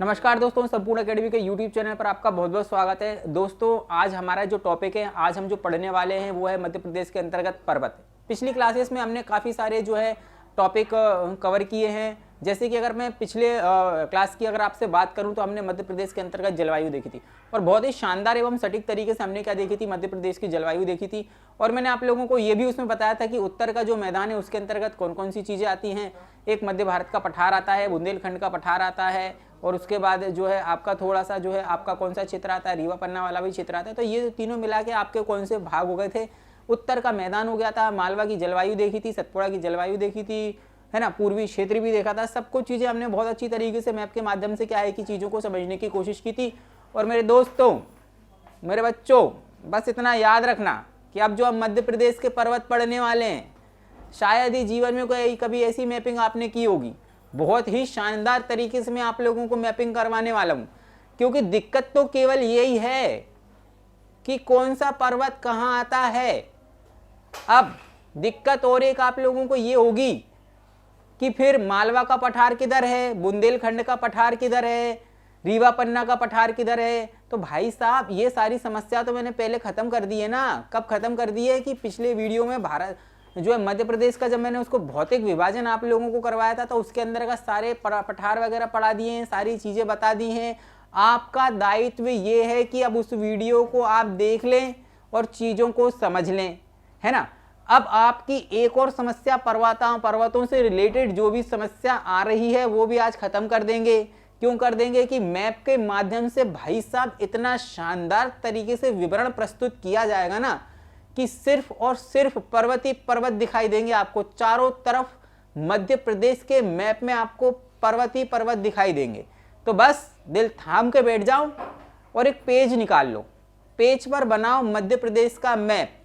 नमस्कार दोस्तों, संपूर्ण अकेडमी के यूट्यूब चैनल पर आपका बहुत बहुत स्वागत है। दोस्तों, आज हमारा जो टॉपिक है, आज हम जो पढ़ने वाले हैं वो है मध्य प्रदेश के अंतर्गत पर्वत। पिछली क्लासेस में हमने काफ़ी सारे जो है टॉपिक कवर किए हैं। जैसे कि अगर मैं पिछले क्लास की अगर आपसे बात करूं तो हमने मध्य प्रदेश के अंतर्गत जलवायु देखी थी और बहुत ही शानदार एवं सटीक तरीके से हमने क्या देखी थी, मध्य प्रदेश की जलवायु देखी थी। और मैंने आप लोगों को ये भी उसमें बताया था कि उत्तर का जो मैदान है उसके अंतर्गत कौन कौन सी चीज़ें आती हैं। एक मध्य भारत का पठार आता है, बुंदेलखंड का पठार आता है और उसके बाद जो है आपका थोड़ा सा जो है आपका कौन सा क्षेत्र आता है, रीवा पन्ना वाला भी क्षेत्र आता है। तो ये तीनों मिला के आपके कौन से भाग हो गए थे, उत्तर का मैदान हो गया था, मालवा की जलवायु देखी थी, सतपुड़ा की जलवायु देखी थी, है ना, पूर्वी क्षेत्र भी देखा था। सब कुछ चीज़ें हमने बहुत अच्छी तरीके से मैप के माध्यम से क्या है कि चीज़ों को समझने की कोशिश की थी। और मेरे दोस्तों, मेरे बच्चों, बस इतना याद रखना कि अब जो हम मध्य प्रदेश के पर्वत पढ़ने वाले हैं, शायद ही जीवन में कोई कभी ऐसी मैपिंग आपने की होगी। बहुत ही शानदार तरीके से मैं आप लोगों को मैपिंग करवाने वाला हूँ, क्योंकि दिक्कत तो केवल यही है कि कौन सा पर्वत कहाँ आता है। अब दिक्कत और एक आप लोगों को ये होगी कि फिर मालवा का पठार किधर है, बुंदेलखंड का पठार किधर है, रीवा पन्ना का पठार किधर है। तो भाई साहब, ये सारी समस्या तो मैंने पहले खत्म कर दी है ना। कब खत्म कर दी है कि पिछले वीडियो में भारत जो है मध्य प्रदेश का जब मैंने उसको भौतिक विभाजन आप लोगों को करवाया था तो उसके अंदर का सारे पठार वगैरह पढ़ा दिए हैं, सारी चीज़ें बता दी हैं। आपका दायित्व ये है कि अब उस वीडियो को आप देख लें और चीज़ों को समझ लें, है ना। अब आपकी एक और समस्या पर्वतों से रिलेटेड जो भी समस्या आ रही है वो भी आज खत्म कर देंगे। क्यों कर देंगे कि मैप के माध्यम से भाई साहब इतना शानदार तरीके से विवरण प्रस्तुत किया जाएगा ना कि सिर्फ और सिर्फ पर्वत ही पर्वत दिखाई देंगे आपको। चारों तरफ मध्य प्रदेश के मैप में आपको पर्वत ही पर्वत दिखाई देंगे। तो बस दिल थाम के बैठ जाओ और एक पेज निकाल लो, पेज पर बनाओ मध्य प्रदेश का मैप।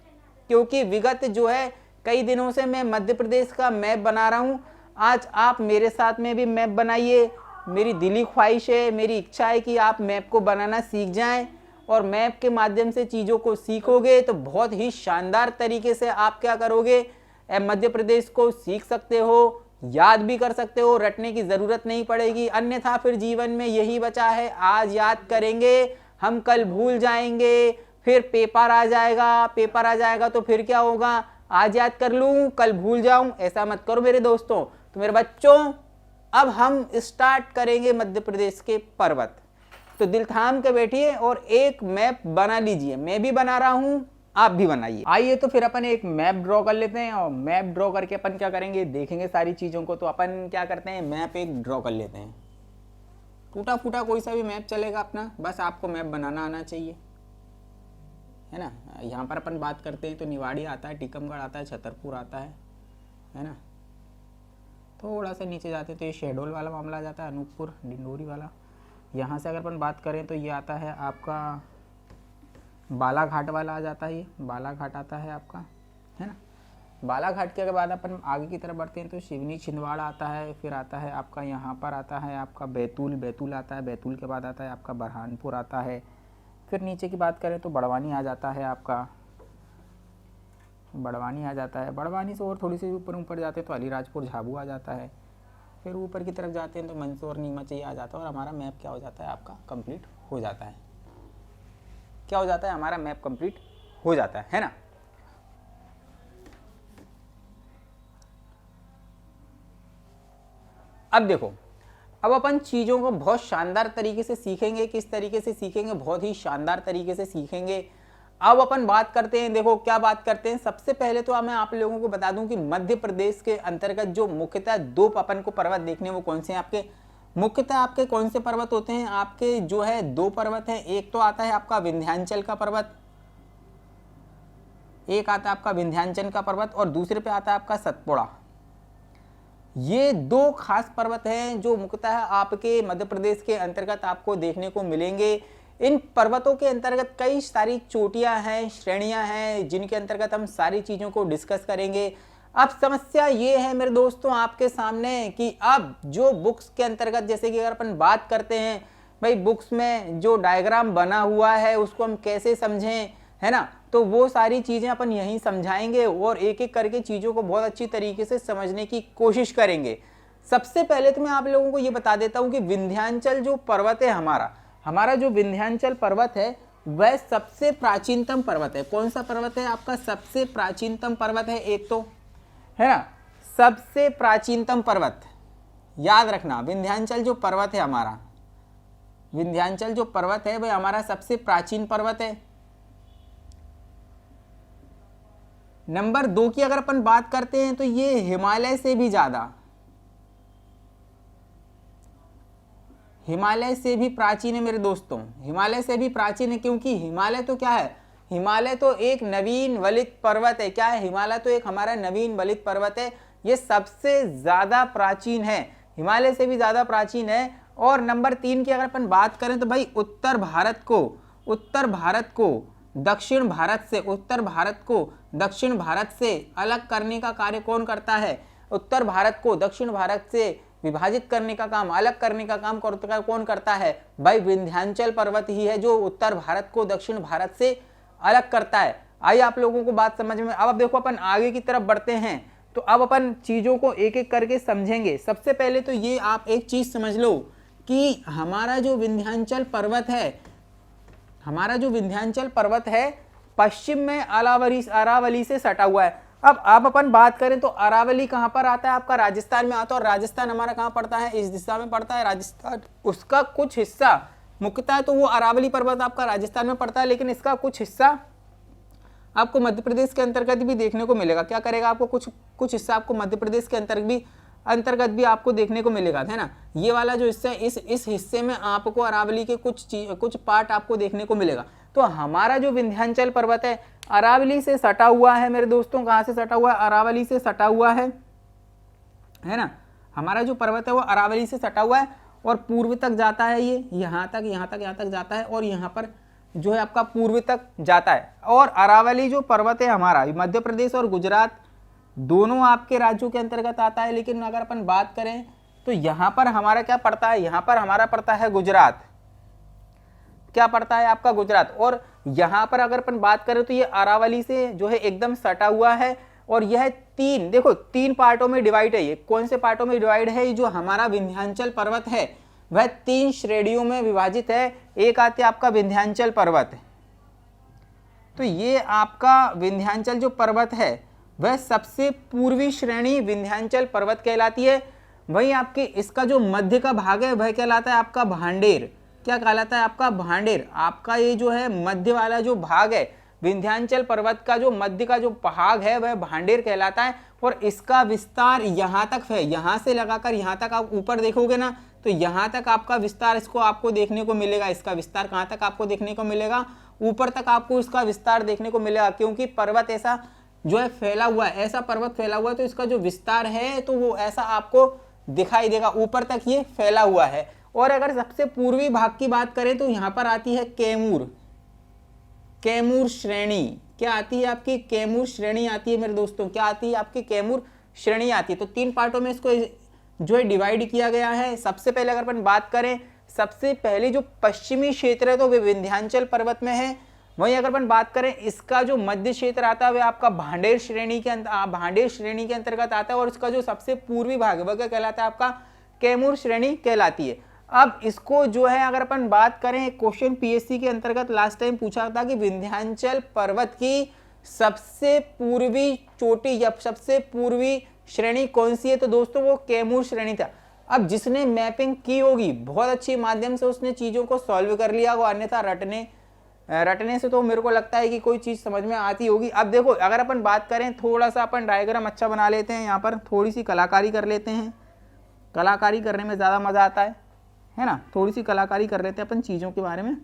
क्योंकि विगत जो है कई दिनों से मैं मध्य प्रदेश का मैप बना रहा हूँ। आज आप मेरे साथ में भी मैप बनाइए। मेरी दिली ख्वाहिश है, मेरी इच्छा है कि आप मैप को बनाना सीख जाएं और मैप के माध्यम से चीज़ों को सीखोगे तो बहुत ही शानदार तरीके से आप क्या करोगे, मध्य प्रदेश को सीख सकते हो, याद भी कर सकते हो, रटने की ज़रूरत नहीं पड़ेगी। अन्यथा फिर जीवन में यही बचा है, आज याद करेंगे हम कल भूल जाएंगे, फिर पेपर आ जाएगा तो फिर क्या होगा, आज याद कर लूँ कल भूल जाऊँ। ऐसा मत करो मेरे दोस्तों। तो मेरे बच्चों, अब हम स्टार्ट करेंगे मध्य प्रदेश के पर्वत। तो दिल थाम के बैठिए और एक मैप बना लीजिए। मैं भी बना रहा हूँ, आप भी बनाइए। आइए तो फिर अपन एक मैप ड्रॉ कर लेते हैं और मैप ड्रॉ करके अपन क्या करेंगे, देखेंगे सारी चीज़ों को। तो अपन क्या करते हैं, मैप एक ड्रॉ कर लेते हैं। टूटा फूटा कोई सा भी मैप चलेगा अपना, बस आपको मैप बनाना आना चाहिए, है ना। यहाँ पर अपन बात करते हैं तो निवाड़ी आता है, टीकमगढ़ आता है, छतरपुर आता है ना। थोड़ा सा नीचे जाते हैं तो ये शहडोल वाला मामला आ जाता है, अनूपपुर डिंडोरी वाला। यहाँ से अगर अपन बात करें तो ये आता है आपका बालाघाट वाला आ जाता है, ये बालाघाट आता है आपका, है ना। बालाघाट के बाद अपन आगे की तरफ बढ़ते हैं तो शिवनी छिंदवाड़ा आता है, फिर आता है आपका यहाँ पर आता है आपका बैतूल आता है, बैतूल के बाद आता है आपका बरहानपुर आता है। फिर नीचे की बात करें तो बड़वानी आ जाता है आपका, बड़वानी से और थोड़ी सी ऊपर जाते हैं तो अलीराजपुर झाबू आ जाता है। फिर ऊपर की तरफ जाते हैं तो मंदसौर नीमच ये आ जाता है और हमारा मैप क्या हो जाता है, आपका कंप्लीट हो जाता है। क्या हो जाता है, हमारा मैप कंप्लीट हो जाता है ना। अब देखो, अब अपन चीज़ों को बहुत शानदार तरीके से सीखेंगे। किस तरीके से सीखेंगे, बहुत ही शानदार तरीके से सीखेंगे। अब अपन बात करते हैं, देखो क्या बात करते हैं। सबसे पहले तो मैं आप लोगों को बता दूं कि मध्य प्रदेश के अंतर्गत जो मुख्यतः दो अपन को पर्वत देखने, वो कौन से हैं आपके, मुख्यतः आपके कौन से पर्वत होते हैं आपके, जो है दो पर्वत हैं। एक तो आता है आपका विंध्याचल का पर्वत, एक आता है आपका विंध्याचल का पर्वत और दूसरे पे आता है आपका सतपुड़ा। ये दो खास पर्वत हैं जो मुख्यतः आपके मध्य प्रदेश के अंतर्गत आपको देखने को मिलेंगे। इन पर्वतों के अंतर्गत कई सारी चोटियां हैं, श्रेणियां हैं, जिनके अंतर्गत हम सारी चीज़ों को डिस्कस करेंगे। अब समस्या ये है मेरे दोस्तों आपके सामने कि अब जो बुक्स के अंतर्गत, जैसे कि अगर अपन बात करते हैं भाई बुक्स में जो डायग्राम बना हुआ है उसको हम कैसे समझें, है ना, तो वो सारी चीज़ें अपन यहीं समझाएंगे और एक एक करके चीज़ों को बहुत अच्छी तरीके से समझने की कोशिश करेंगे। सबसे पहले तो मैं आप लोगों को ये बता देता हूं कि विंध्याचल जो पर्वत है हमारा जो विंध्याचल पर्वत है वह सबसे प्राचीनतम पर्वत है। कौन सा पर्वत है आपका? सबसे प्राचीनतम पर्वत है एक तो, है ना, सबसे प्राचीनतम पर्वत। याद रखना, विंध्याचल जो पर्वत है हमारा, विंध्याचल जो पर्वत है वह हमारा सबसे प्राचीन पर्वत है। नंबर 2 की अगर अपन बात करते हैं तो ये हिमालय से भी ज्यादा, हिमालय से भी प्राचीन है मेरे दोस्तों, हिमालय से भी प्राचीन है। क्योंकि हिमालय तो क्या है? हिमालय तो एक नवीन वलित पर्वत है। क्या है? हिमालय तो एक हमारा नवीन वलित पर्वत है। ये सबसे ज्यादा प्राचीन है, हिमालय से भी ज्यादा प्राचीन है। और नंबर 3 की अगर अपन बात करें तो भाई उत्तर भारत को दक्षिण भारत से, उत्तर भारत को दक्षिण भारत से अलग करने का कार्य कौन करता है? उत्तर भारत को दक्षिण भारत से विभाजित करने का काम, अलग करने का काम कौन करता है? भाई विंध्याचल पर्वत ही है जो उत्तर भारत को दक्षिण भारत से अलग करता है। आइए आप लोगों को बात समझ में। अब देखो अपन आगे की तरफ बढ़ते हैं तो अब अपन चीजों को एक एक करके समझेंगे। सबसे पहले तो ये आप एक चीज समझ लो कि हमारा जो विंध्याचल पर्वत है, हमारा जो विंध्याचल पर्वत है पश्चिम में अरावली से सटा हुआ है। अब आप अपन बात करें तो अरावली कहां पर आता है? आपका राजस्थान में आता है। और राजस्थान हमारा कहां पड़ता है? इस दिशा में पड़ता है राजस्थान। उसका कुछ हिस्सा मुख्यतः तो वो अरावली पर्वत आपका राजस्थान में पड़ता है, लेकिन इसका कुछ हिस्सा आपको मध्य प्रदेश के अंतर्गत भी देखने को मिलेगा। क्या करेगा? आपको कुछ हिस्सा आपको मध्य प्रदेश के अंतर्गत भी आपको देखने को मिलेगा, है ना। ये वाला जो हिस्सा है, इस हिस्से में आपको अरावली के कुछ पार्ट आपको देखने को मिलेगा। तो हमारा जो विंध्याचल पर्वत है अरावली से सटा हुआ है मेरे दोस्तों। कहाँ से सटा हुआ है? अरावली से सटा हुआ है ना। हमारा जो पर्वत है वो अरावली से सटा हुआ है और पूर्व तक जाता है। ये यहाँ तक जाता है और यहाँ पर जो है आपका पूर्व तक जाता है। और अरावली जो पर्वत है हमारा मध्य प्रदेश और गुजरात दोनों आपके राज्यों के अंतर्गत आता है। लेकिन अगर अपन बात करें तो यहाँ पर हमारा क्या पड़ता है? यहाँ पर हमारा पड़ता है गुजरात। क्या पड़ता है आपका? गुजरात। और यहाँ पर अगर अपन बात करें तो ये अरावली से जो है एकदम सटा हुआ है। और यह तीन पार्टों में डिवाइड है। ये कौन से पार्टों में डिवाइड है? जो हमारा विंध्याचल पर्वत है वह 3 श्रेणियों में विभाजित है। एक आती है आपका विंध्याचल पर्वत। तो ये आपका विंध्याचल जो पर्वत है वह सबसे पूर्वी श्रेणी विंध्याचल पर्वत कहलाती है। वहीं आपके इसका जो मध्य का भाग है वह कहलाता है आपका भांडेर। क्या कहलाता है? आपका भांडेर। आपका ये जो है मध्य वाला जो भाग है विंध्याचल पर्वत का, जो मध्य का जो भाग है वह भांडेर कहलाता है। और इसका विस्तार यहाँ तक है। यहाँ से लगाकर यहाँ तक आप ऊपर देखोगे ना तो यहाँ तक आपका विस्तार इसको आपको देखने को मिलेगा। इसका विस्तार कहाँ तक आपको देखने को मिलेगा? ऊपर तक आपको इसका विस्तार देखने को मिलेगा। क्योंकि पर्वत ऐसा जो है फैला हुआ है, ऐसा पर्वत फैला हुआ है तो इसका जो विस्तार है तो वो ऐसा आपको दिखाई देगा, ऊपर तक ये फैला हुआ है। और अगर सबसे पूर्वी भाग की बात करें तो यहाँ पर आती है कैमूर श्रेणी। क्या आती है आपकी? कैमूर श्रेणी आती है मेरे दोस्तों। क्या आती है आपकी? कैमूर श्रेणी आती है। तो 3 पार्टों में इसको जो है डिवाइड किया गया है। सबसे पहले अगर अपन बात करें, सबसे पहले जो पश्चिमी क्षेत्र है तो वे विंध्याचल पर्वत में है। वहीं अगर अपन बात करें इसका जो मध्य क्षेत्र आता है वह आपका भांडेर श्रेणी के अंतर्गत आता है। और इसका जो सबसे पूर्वी भाग है वह क्या कहलाता है? आपका कैमूर श्रेणी कहलाती है। अब इसको जो है अगर अपन बात करें, क्वेश्चन पीएससी के अंतर्गत लास्ट टाइम पूछा था कि विंध्याचल पर्वत की सबसे पूर्वी चोटी या सबसे पूर्वी श्रेणी कौन सी है? तो दोस्तों वो कैमूर श्रेणी था। अब जिसने मैपिंग की होगी बहुत अच्छी माध्यम से उसने चीजों को सॉल्व कर लिया होगा, अन्यथा रटने से तो मेरे को लगता है कि कोई चीज समझ में आती होगी। अब देखो अगर अपन बात करें, थोड़ा सा अपन डायग्राम अच्छा बना लेते हैं, यहाँ पर थोड़ी सी कलाकारी कर लेते हैं। कलाकारी करने में ज़्यादा मज़ा आता है ना। थोड़ी सी कलाकारी कर लेते हैं अपन चीज़ों के बारे में।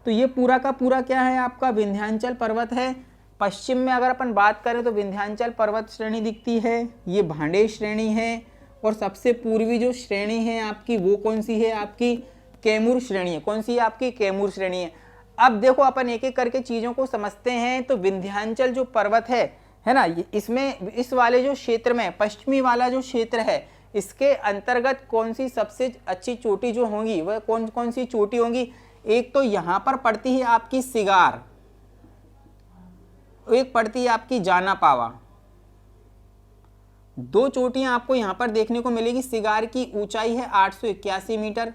तो ये पूरा का पूरा क्या है? आपका विंध्याचल पर्वत है। पश्चिम में अगर अपन बात करें तो विंध्याचल पर्वत श्रेणी दिखती है, ये भांडेर श्रेणी है। और सबसे पूर्वी जो श्रेणी है आपकी वो कौन सी है? आपकी कैमूर श्रेणी है। कौन सी है? आपकी कैमूर श्रेणी है। अब देखो अपन एक एक करके चीज़ों को समझते हैं। तो विंध्याचल जो पर्वत है ना, इसमें इस वाले जो क्षेत्र में पश्चिमी वाला जो क्षेत्र है इसके अंतर्गत कौन सी सबसे अच्छी चोटी जो होंगी वह कौन सी चोटी होंगी? एक तो यहाँ पर पड़ती है आपकी सिगार, एक पड़ती है आपकी जाना पावा, दो चोटियां आपको यहाँ पर देखने को मिलेगी। सिगार की ऊंचाई है 881 मीटर,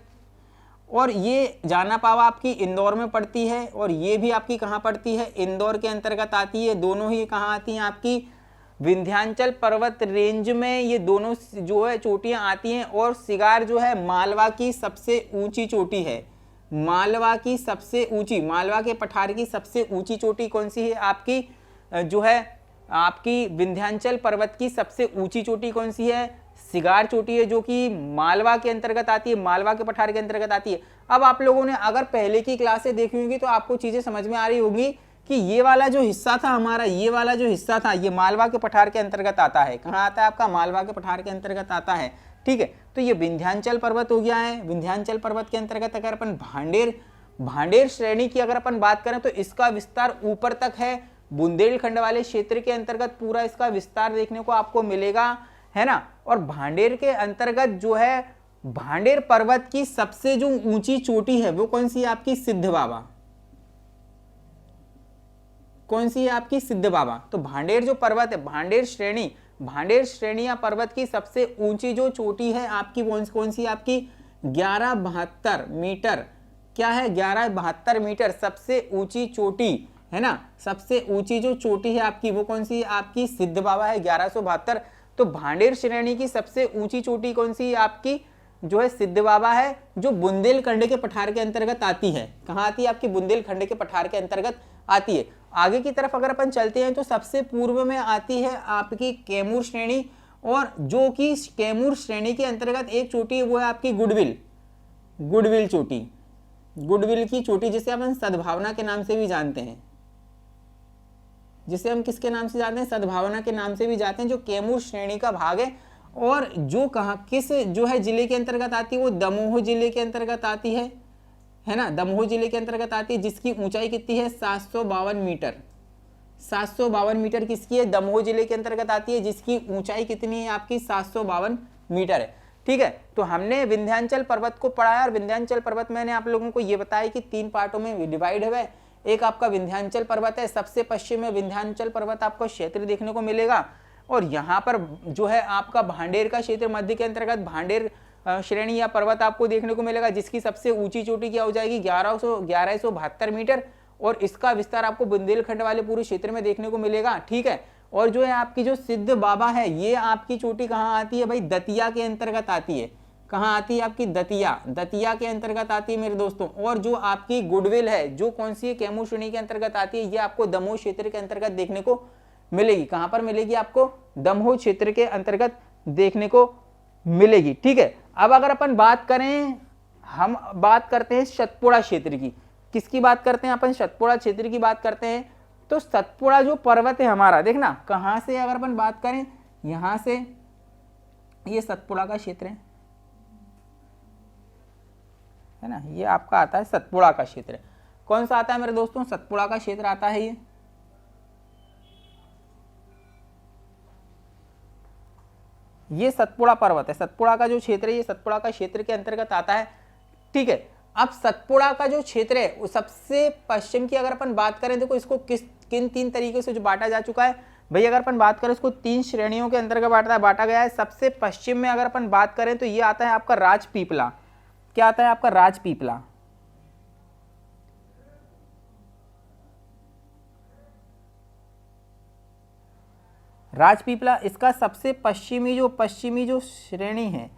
और ये जाना पावा आपकी इंदौर में पड़ती है, और ये भी आपकी कहाँ पड़ती है, इंदौर के अंतर्गत आती है। दोनों ही कहाँ आती हैं, आपकी विंध्याचल पर्वत रेंज में ये दोनों जो है चोटियां आती हैं। और सिगार जो है मालवा की सबसे ऊंची चोटी है। मालवा की सबसे ऊंची, मालवा के पठार की सबसे ऊंची चोटी कौन सी है, आपकी जो है आपकी विंध्याचल पर्वत की सबसे ऊंची चोटी कौन सी है, सिगार चोटी है, जो कि मालवा के अंतर्गत आती है, मालवा के पठार के अंतर्गत आती है। अब आप लोगों ने अगर पहले की क्लासें देखी होंगी तो आपको चीजें समझ में आ रही होगी कि ये वाला जो हिस्सा था हमारा, ये वाला जो हिस्सा था, ये मालवा के पठार के अंतर्गत आता है। कहाँ आता है आपका, मालवा के पठार के अंतर्गत आता है। ठीक है, तो ये विंध्याचल पर्वत हो गया है। विंध्याचल पर्वत के अंतर्गत अगर अपन भांडेर श्रेणी की अगर अपन बात करें तो इसका विस्तार ऊपर तक है। बुंदेलखंड वाले क्षेत्र के अंतर्गत पूरा इसका विस्तार देखने को आपको मिलेगा, है ना। और भांडेर के अंतर्गत जो है भांडेर पर्वत की सबसे जो ऊंची चोटी है वो कौन सी है, आपकी सिद्ध बाबा। कौन सी है, आपकी सिद्ध बाबा। तो भांडेर जो पर्वत है, भांडेर श्रेणी या पर्वत की सबसे ऊंची जो चोटी है आपकी कौन सी, आपकी 1172 मीटर। क्या है, 1172 मीटर सबसे ऊंची चोटी, है ना। सबसे ऊंची जो चोटी है आपकी वो कौन सी है, आपकी सिद्ध बाबा है, 1172। तो भांडेर श्रेणी की सबसे ऊंची चोटी कौन सी है, आपकी जो है सिद्ध बाबा है, जो बुंदेलखंड के पठार के अंतर्गत आती है। कहाँ आती है, आपकी बुंदेलखंड के पठार के अंतर्गत आती है। आगे की तरफ अगर अपन चलते हैं तो सबसे पूर्व में आती है आपकी कैमूर श्रेणी, और जो कि कैमूर श्रेणी के अंतर्गत एक चोटी है वो है आपकी गुडविल चोटी। गुडविल की चोटी, जिसे अपन सद्भावना के नाम से भी जानते हैं, जिसे हम किसके नाम से जानते हैं, सद्भावना के नाम से भी जानते हैं, जो कैमूर श्रेणी का भाग है। और जो कहाँ किस जो है जिले के अंतर्गत आती है, वो दमोह जिले के अंतर्गत आती है ना। दमोह जिले के अंतर्गत आती है, जिसकी ऊंचाई कितनी है, 752 मीटर। 752 मीटर किसकी है, दमोह जिले के अंतर्गत आती है, जिसकी ऊंचाई कितनी है, आपकी 752 मीटर है। ठीक है, तो हमने विंध्याचल पर्वत को पढ़ा है, और विंध्याचल पर्वत मैंने आप लोगों को ये बताया कि 3 पार्टों में डिवाइड है। एक आपका विंध्याचल पर्वत है, सबसे पश्चिम में विंध्याचल पर्वत आपको क्षेत्र देखने को मिलेगा, और यहाँ पर जो है आपका भांडेर का क्षेत्र मध्य के अंतर्गत भांडेर श्रेणी या पर्वत आपको देखने को मिलेगा, जिसकी सबसे ऊंची चोटी क्या हो जाएगी, 1172 मीटर, और इसका विस्तार आपको बुंदेलखंड वाले पूरे क्षेत्र में देखने को मिलेगा। ठीक है, और जो है आपकी जो सिद्ध बाबा है, ये आपकी चोटी कहाँ आती है भाई, दतिया के अंतर्गत आती है। कहाँ आती है, आपकी दतिया के अंतर्गत आती है मेरे दोस्तों। और जो आपकी गुडविल है, जो कौन सी है, कैमूर श्रेणी के अंतर्गत आती है, ये आपको दमोह क्षेत्र के अंतर्गत देखने को मिलेगी। कहां पर मिलेगी, आपको दमोह क्षेत्र के अंतर्गत देखने को मिलेगी। ठीक है, अब अगर अपन बात करें, हम बात करते हैं सतपुड़ा क्षेत्र की। किसकी बात करते हैं अपन, सतपुड़ा क्षेत्र की बात करते हैं। तो सतपुड़ा जो पर्वत है हमारा, देखना कहां से अगर अपन बात करें, यहां से ये सतपुड़ा का क्षेत्र है ना, ये आपका आता है सतपुड़ा का क्षेत्र। कौन सा आता है मेरे दोस्तों, सतपुड़ा का क्षेत्र आता है। ये सतपुड़ा पर्वत है, सतपुड़ा का जो क्षेत्र है ये सतपुड़ा का क्षेत्र के अंतर्गत आता है। ठीक है, अब सतपुड़ा का जो क्षेत्र है वो सबसे पश्चिम की अगर अपन बात करें, देखो इसको किन 3 तरीके से जो बांटा जा चुका है भाई। अगर अपन बात करें इसको 3 श्रेणियों के अंतर्गत बांटा गया है। सबसे पश्चिम में अगर अपन बात करें तो ये आता है आपका राजपीपला। क्या आता है आपका, राजपीपला। राजपीपला इसका सबसे पश्चिमी जो श्रेणी है,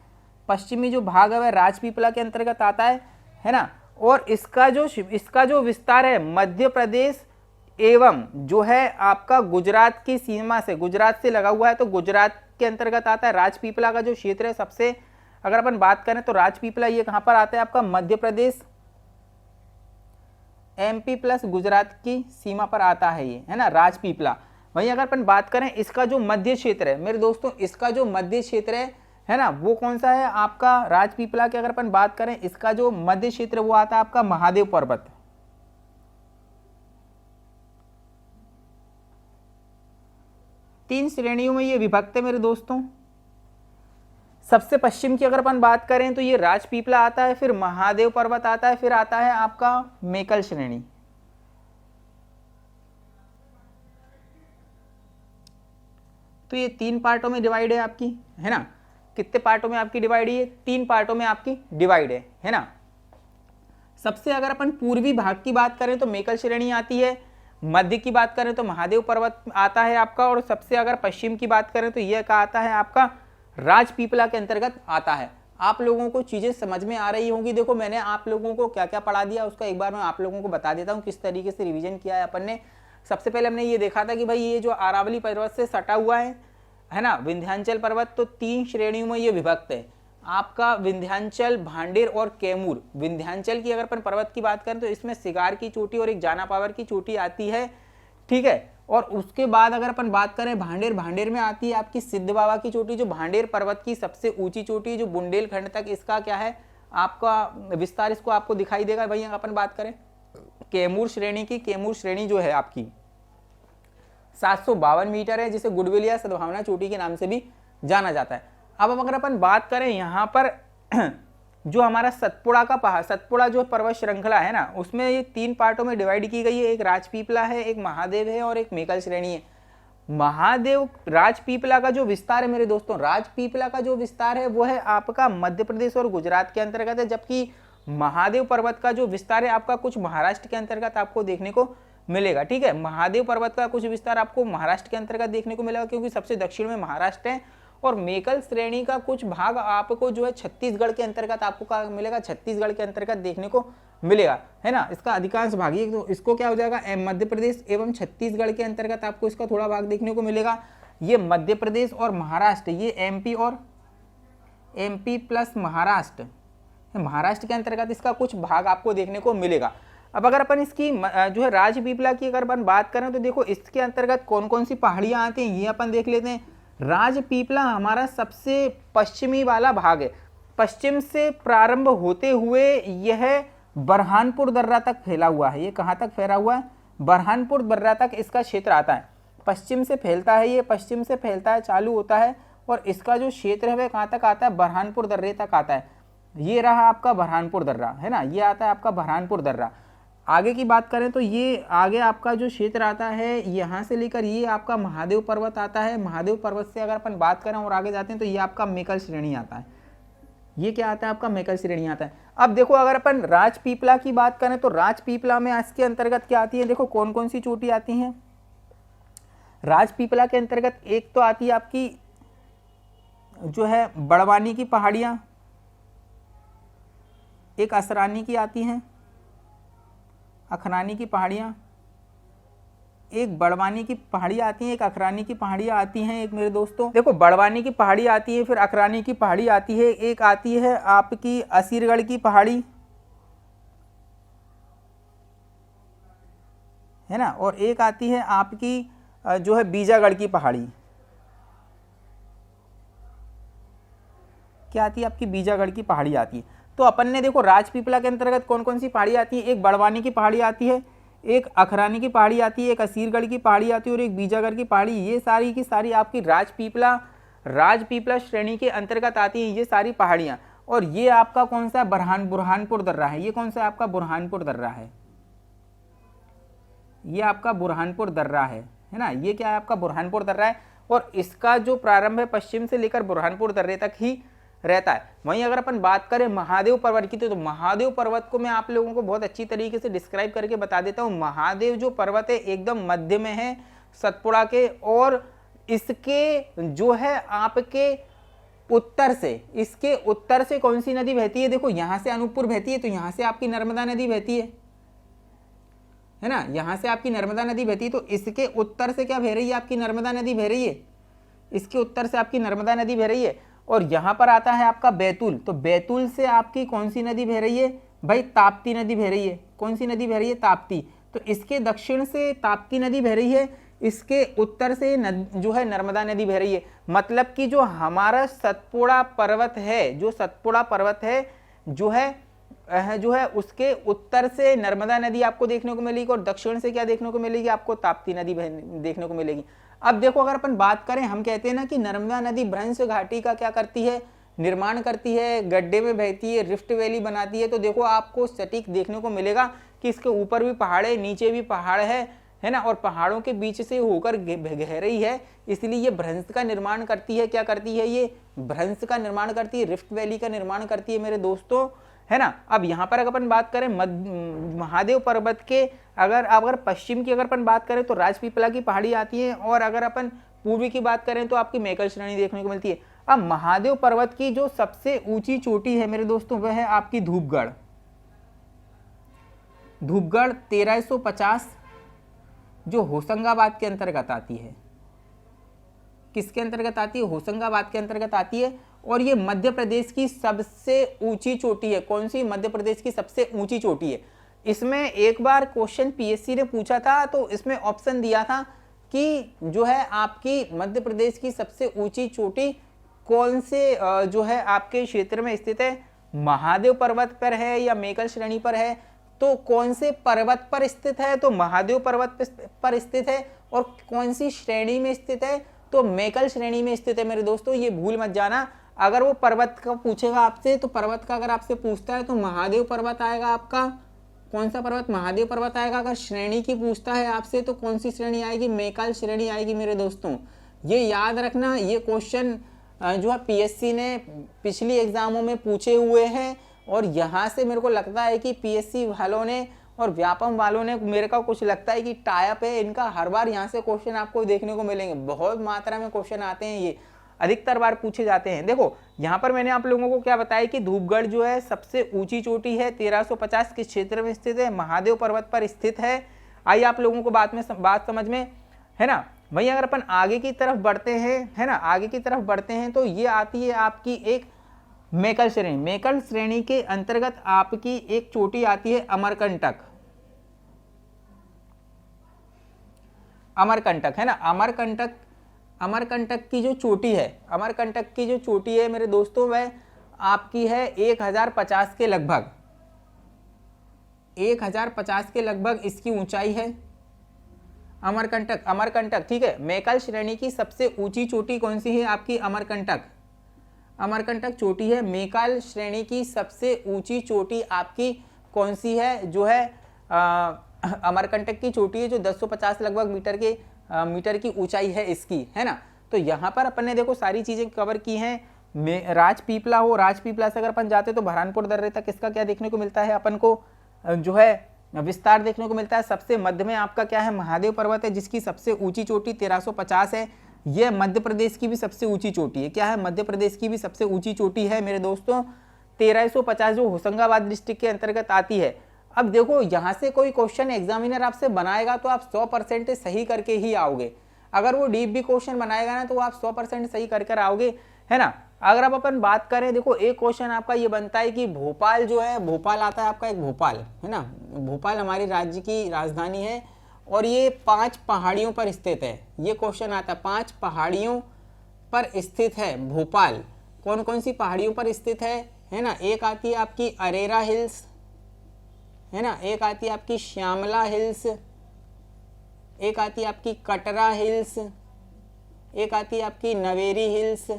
पश्चिमी जो भाग है वह राजपीपला के अंतर्गत आता है ना। और इसका जो विस्तार है मध्य प्रदेश एवं जो है आपका गुजरात की सीमा से, गुजरात से लगा हुआ है, तो गुजरात के अंतर्गत आता है। राजपीपला का जो क्षेत्र है सबसे अगर अपन बात करें तो राजपीपला ये कहां पर आता है, आपका मध्य प्रदेश MP प्लस गुजरात की सीमा पर आता है ये, है ना, राजपीपला। वहीं अगर अपन बात करें इसका जो मध्य क्षेत्र है मेरे दोस्तों, इसका जो मध्य क्षेत्र है ना, वो कौन सा है आपका, राजपीपला की अगर अपन बात करें, इसका जो मध्य क्षेत्र वो आता है आपका महादेव पर्वत। तीन श्रेणियों में ये विभक्त है मेरे दोस्तों। सबसे पश्चिम की अगर अपन बात करें तो ये राजपीपला आता है, फिर महादेव पर्वत आता है, फिर आता है आपका मेकल श्रेणी। तो तो ये 3 पार्टों में डिवाइड है आपकी, है ना। कितने पार्टों में आपकी डिवाइड है? 3 पार्टों में आपकी डिवाइड है ना। सबसे अगर अपन पूर्वी भाग की बात करें तो मेकल श्रेणी आती है, मध्य की बात करें तो महादेव पर्वत आता है आपका, और सबसे अगर पश्चिम की बात करें तो यह क्या आता है आपका, राजपीपला के अंतर्गत आता है। आप लोगों को चीजें समझ में आ रही होंगी। देखो मैंने आप लोगों को क्या क्या पढ़ा दिया उसका एक बार मैं आप लोगों को बता देता हूँ किस तरीके से रिवीजन किया है अपन ने। सबसे पहले हमने ये देखा था कि भाई ये जो अरावली पर्वत से सटा हुआ है ना, विंध्याचल पर्वत, तो 3 श्रेणियों में ये विभक्त है आपका, विंध्याचल, भांडेर और कैमूर। विंध्याचल की अगर अपन पर्वत की बात करें तो इसमें सिगार की चोटी और एक जाना पावर की चोटी आती है, ठीक है। और उसके बाद अगर अपन बात करें भांडेर में आती है आपकी सिद्ध बाबा की चोटी, जो भांडेर पर्वत की सबसे ऊंची चोटी, जो बुंदेलखंड तक इसका क्या है आपका विस्तार, इसको आपको दिखाई देगा। भाई अपन बात करें कैमूर श्रेणी की, कैमूर श्रेणी जो है आपकी 752 मीटर है, जिसे गुडविल या सद्भावना चोटी के नाम से भी जाना जाता है। अब अगर अपन बात करें यहाँ पर जो हमारा सतपुड़ा का पहाड़, सतपुड़ा जो पर्वत श्रृंखला है ना, उसमें ये 3 पार्टों में डिवाइड की गई है। एक राजपीपला है, एक महादेव है और एक मेकल श्रेणी है। महादेव राजपीपला का जो विस्तार है मेरे दोस्तों, राजपीपला का जो विस्तार है वो है आपका मध्य प्रदेश और गुजरात के अंतर्गत है, जबकि महादेव पर्वत का जो विस्तार है आपका कुछ महाराष्ट्र के अंतर्गत आपको देखने को मिलेगा, ठीक है। महादेव पर्वत का कुछ विस्तार आपको महाराष्ट्र के अंतर्गत देखने को मिलेगा, क्योंकि सबसे दक्षिण में महाराष्ट्र है। और मेकल श्रेणी का कुछ भाग आपको जो है छत्तीसगढ़ के अंतर्गत आपको क्या मिलेगा, छत्तीसगढ़ के अंतर्गत देखने को मिलेगा, है ना। इसका अधिकांश भाग ये तो इसको क्या हो जाएगा, मध्य प्रदेश एवं छत्तीसगढ़ के अंतर्गत आपको इसका थोड़ा भाग देखने को मिलेगा। ये मध्य प्रदेश और महाराष्ट्र, ये एमपी और एमपी प्लस महाराष्ट्र, महाराष्ट्र के अंतर्गत इसका कुछ भाग आपको देखने को मिलेगा। अब अगर अपन इसकी जो है राजपीपला की अगर अपन बात करें तो देखो इसके अंतर्गत कौन कौन सी पहाड़ियां आती हैं ये अपन देख लेते हैं। राजपीपला हमारा सबसे पश्चिमी वाला भाग है, पश्चिम से प्रारंभ होते हुए यह बरहानपुर दर्रा तक फैला हुआ है। ये कहाँ तक फैला हुआ है, बरहानपुर दर्रा तक इसका क्षेत्र आता है। पश्चिम से फैलता है, ये पश्चिम से फैलता है, चालू होता है, और इसका जो क्षेत्र है वह कहाँ तक आता है, बरहानपुर दर्रे तक आता है। ये रहा आपका बरहानपुर दर्रा, है ना, ये आता है आपका बरहानपुर दर्रा। आगे की बात करें तो ये आगे आपका जो क्षेत्र आता है यहाँ से लेकर ये आपका महादेव पर्वत आता है। महादेव पर्वत से अगर अपन बात करें और आगे जाते हैं तो ये आपका मेकल श्रेणी आता है। ये क्या आता है आपका, मेकल श्रेणी आता है। अब देखो अगर अपन राजपीपला की बात करें तो राजपीपला में इसके अंतर्गत क्या आती है, देखो कौन कौन सी चोटी आती हैं राजपीपला के अंतर्गत। एक तो आती है आपकी जो है बड़वानी की पहाड़ियाँ, एक असरानी की आती हैं, अखरानी की पहाड़ियाँ, एक बड़वानी की पहाड़ियाँ आती हैं, एक अखरानी की पहाड़ियाँ आती हैं। एक मेरे दोस्तों देखो बड़वानी की पहाड़ी आती है, फिर अखरानी की पहाड़ी आती है, एक आती है आपकी असीरगढ़ की पहाड़ी, है ना, और एक आती है आपकी जो है बीजागढ़ की पहाड़ी। क्या आती है आपकी, बीजागढ़ की पहाड़ी आती है। तो अपन ने देखो राजपीपला के अंतर्गत कौन कौन सी पहाड़ी आती है, एक बड़वानी की पहाड़ी आती है, एक अखरानी की पहाड़ी आती है, एक असीरगढ़ की पहाड़ी आती है और एक बीजागढ़ की पहाड़ी। ये सारी की सारी आपकी राजपीपला श्रेणी के अंतर्गत आती हैं ये सारी पहाड़ियाँ। और ये आपका कौन सा बुरहानपुर दर्रा है, ये कौन सा आपका बुरहानपुर दर्रा है, ये आपका बुरहानपुर दर्रा है ना, ये क्या है आपका बुरहानपुर दर्रा है। और इसका जो प्रारंभ है पश्चिम से लेकर बुरहानपुर दर्रे तक ही रहता है। वहीं अगर अपन बात करें महादेव पर्वत की तो महादेव पर्वत को मैं आप लोगों को बहुत अच्छी तरीके से डिस्क्राइब करके बता देता हूँ। महादेव जो पर्वत है एकदम मध्य में है सतपुड़ा के, और इसके जो है आपके उत्तर से, इसके उत्तर से कौन सी नदी बहती है, देखो यहाँ से अनूपपुर बहती है, तो यहाँ से आपकी नर्मदा नदी बहती है ना, यहाँ से आपकी नर्मदा नदी बहती है। तो इसके उत्तर से क्या बह रही है, आपकी नर्मदा नदी बह रही है, इसके उत्तर से आपकी नर्मदा नदी बह रही है। और यहाँ पर आता है आपका बैतूल, तो बैतूल से आपकी कौन सी नदी बह रही है भाई, ताप्ती नदी बह रही है। कौन सी नदी बह रही है, ताप्ती। तो इसके दक्षिण से ताप्ती नदी बह रही है, इसके उत्तर से जो है नर्मदा नदी बह रही है। मतलब कि जो हमारा सतपुड़ा पर्वत है, जो सतपुड़ा पर्वत है जो है उसके उत्तर से नर्मदा नदी आपको देखने को मिलेगी, और दक्षिण से क्या देखने को मिलेगी आपको, ताप्ती नदी देखने को मिलेगी। अब देखो अगर अपन बात करें, हम कहते हैं ना कि नर्मदा नदी भ्रंश घाटी का क्या करती है, निर्माण करती है, गड्ढे में बहती है, रिफ्ट वैली बनाती है। तो देखो आपको सटीक देखने को मिलेगा कि इसके ऊपर भी पहाड़ है, नीचे भी पहाड़ है है ना, और पहाड़ों के बीच से होकर बह रही है, इसलिए ये भ्रंश का निर्माण करती है। क्या करती है? ये भ्रंश का निर्माण करती है, रिफ्ट वैली का निर्माण करती है मेरे दोस्तों, है ना। अब यहाँ पर अगर अपन बात करें महादेव पर्वत के, अगर पश्चिम की अगर अपन बात करें तो राजपीपला की पहाड़ी आती है, और अगर अपन पूर्वी की बात करें तो आपकी मैकल श्रेणी देखने को मिलती है। अब महादेव पर्वत की जो सबसे ऊंची चोटी है मेरे दोस्तों, वह है आपकी धूपगढ़। धूपगढ़ 1350, जो होशंगाबाद के अंतर्गत आती है। किसके अंतर्गत आती है? होशंगाबाद के अंतर्गत आती है, और ये मध्य प्रदेश की सबसे ऊंची चोटी है। कौन सी? मध्य प्रदेश की सबसे ऊंची चोटी है। इसमें एक बार क्वेश्चन पीएससी ने पूछा था, तो इसमें ऑप्शन दिया था कि जो है आपकी मध्य प्रदेश की सबसे ऊंची चोटी कौन से जो है आपके क्षेत्र में स्थित है, महादेव पर्वत पर है या मैकल श्रेणी पर है। तो कौन से पर्वत पर स्थित है? तो महादेव पर्वत पर स्थित है। और कौन सी श्रेणी में स्थित है? तो मैकल श्रेणी में स्थित है मेरे दोस्तों, ये भूल मत जाना। अगर वो पर्वत का पूछेगा आपसे, तो पर्वत का अगर आपसे पूछता है तो महादेव पर्वत आएगा आपका। कौन सा पर्वत? महादेव पर्वत आएगा। अगर श्रेणी की पूछता है आपसे तो कौन सी श्रेणी आएगी? मैकल श्रेणी आएगी मेरे दोस्तों। ये याद रखना, ये क्वेश्चन जो है पीएससी ने पिछली एग्जामों में पूछे हुए हैं, और यहाँ से मेरे को लगता है कि पीएससी वालों ने और व्यापम वालों ने, मेरे को कुछ लगता है कि टाइप है इनका, हर बार यहाँ से क्वेश्चन आपको देखने को मिलेंगे। बहुत मात्रा में क्वेश्चन आते हैं, ये अधिकतर बार पूछे जाते हैं। देखो यहाँ पर मैंने आप लोगों को क्या बताया कि धूपगढ़ जो है सबसे ऊंची चोटी है, 1350 के क्षेत्र में स्थित है, महादेव पर्वत पर स्थित है। आइए आप लोगों को बात समझ में, है ना। वहीं अगर अपन आगे की तरफ बढ़ते हैं, है ना, आगे की तरफ बढ़ते हैं, तो ये आती है आपकी एक मैकल श्रेणी। मैकल श्रेणी के अंतर्गत आपकी एक चोटी आती है अमरकंटक। अमरकंटक, है ना। अमरकंटक की जो चोटी है, अमरकंटक की जो चोटी है मेरे दोस्तों, वह आपकी है 1050 के लगभग, 1050 के लगभग इसकी ऊंचाई है। अमरकंटक, ठीक है। मैकल श्रेणी की सबसे ऊंची चोटी कौन सी है? आपकी अमरकंटक चोटी है। मैकल श्रेणी की सबसे ऊंची चोटी आपकी कौन सी है? जो है अमरकंटक की चोटी है, जो 1050 लगभग मीटर की ऊंचाई है इसकी, है ना। तो यहाँ पर अपन ने देखो सारी चीजें कवर की हैं। राजपीपला से अगर अपन जाते तो बरहानपुर दर्रे तक इसका क्या देखने को मिलता है? अपन को जो है विस्तार देखने को मिलता है। सबसे मध्य में आपका क्या है? महादेव पर्वत है, जिसकी सबसे ऊंची चोटी 1350 है। यह मध्य प्रदेश की भी सबसे ऊंची चोटी है। क्या है? मध्य प्रदेश की भी सबसे ऊंची चोटी है मेरे दोस्तों 1350, जो होशंगाबाद डिस्ट्रिक्ट के अंतर्गत आती है। अब देखो यहाँ से कोई क्वेश्चन एग्जामिनर आपसे बनाएगा तो आप 100% सही करके ही आओगे। अगर वो डीप भी क्वेश्चन बनाएगा ना, तो आप 100% सही कर आओगे, है ना। अगर आप अपन बात करें, देखो एक क्वेश्चन आपका ये बनता है कि भोपाल जो है, भोपाल आता है आपका एक भोपाल, है ना। भोपाल हमारी राज्य की राजधानी है, और ये 5 पहाड़ियों पर स्थित है। ये क्वेश्चन आता है, 5 पहाड़ियों पर स्थित है भोपाल। कौन कौन सी पहाड़ियों पर स्थित है ना। एक आती है आपकी अरेरा हिल्स, है ना। एक आती है आपकी श्यामला हिल्स, एक आती है आपकी कटरा हिल्स, एक आती है आपकी नवेरी हिल्स,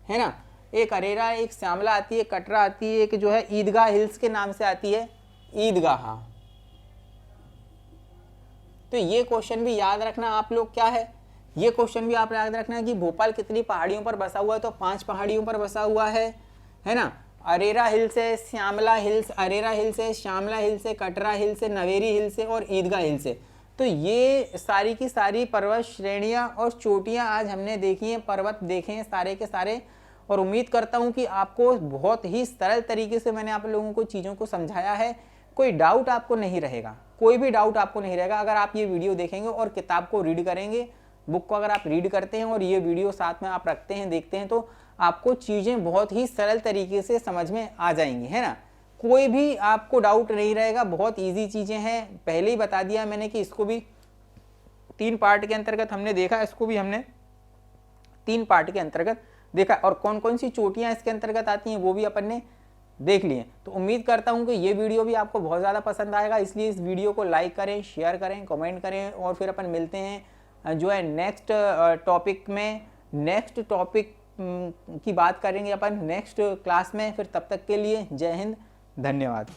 है ना। एक अरेरा, एक श्यामला आती है, कटरा आती है, एक जो है ईदगाह हिल्स के नाम से आती है, ईदगाह। तो ये क्वेश्चन भी याद रखना आप लोग, क्या है ये क्वेश्चन भी आप याद रखना कि भोपाल कितनी पहाड़ियों पर बसा हुआ है। तो 5 पहाड़ियों पर बसा हुआ है ना। अरेरा हिल्स है, श्यामला हिल्स, अरेरा हिल्स है, श्यामला हिल्स है, कटरा हिल्स है, नवेरी हिल्स है और ईदगाह हिल्स है। तो ये सारी की सारी पर्वत श्रेणियां और चोटियां आज हमने देखी हैं, पर्वत देखे हैं सारे के सारे। और उम्मीद करता हूं कि आपको बहुत ही सरल तरीके से मैंने आप लोगों को चीज़ों को समझाया है। कोई डाउट आपको नहीं रहेगा, कोई भी डाउट आपको नहीं रहेगा अगर आप ये वीडियो देखेंगे और किताब को रीड करेंगे। बुक को अगर आप रीड करते हैं और ये वीडियो साथ में आप रखते हैं, देखते हैं, तो आपको चीज़ें बहुत ही सरल तरीके से समझ में आ जाएंगी, है ना। कोई भी आपको डाउट नहीं रहेगा, बहुत इजी चीज़ें हैं। पहले ही बता दिया मैंने कि इसको भी 3 पार्ट के अंतर्गत हमने देखा, इसको भी हमने 3 पार्ट के अंतर्गत देखा, और कौन कौन सी चोटियाँ इसके अंतर्गत आती हैं वो भी अपन ने देख लिए। तो उम्मीद करता हूँ कि ये वीडियो भी आपको बहुत ज़्यादा पसंद आएगा, इसलिए इस वीडियो को लाइक करें, शेयर करें, कमेंट करें, और फिर अपन मिलते हैं जो है नेक्स्ट टॉपिक में। नेक्स्ट टॉपिक की बात करेंगे अपन नेक्स्ट क्लास में। फिर तब तक के लिए जय हिंद, धन्यवाद।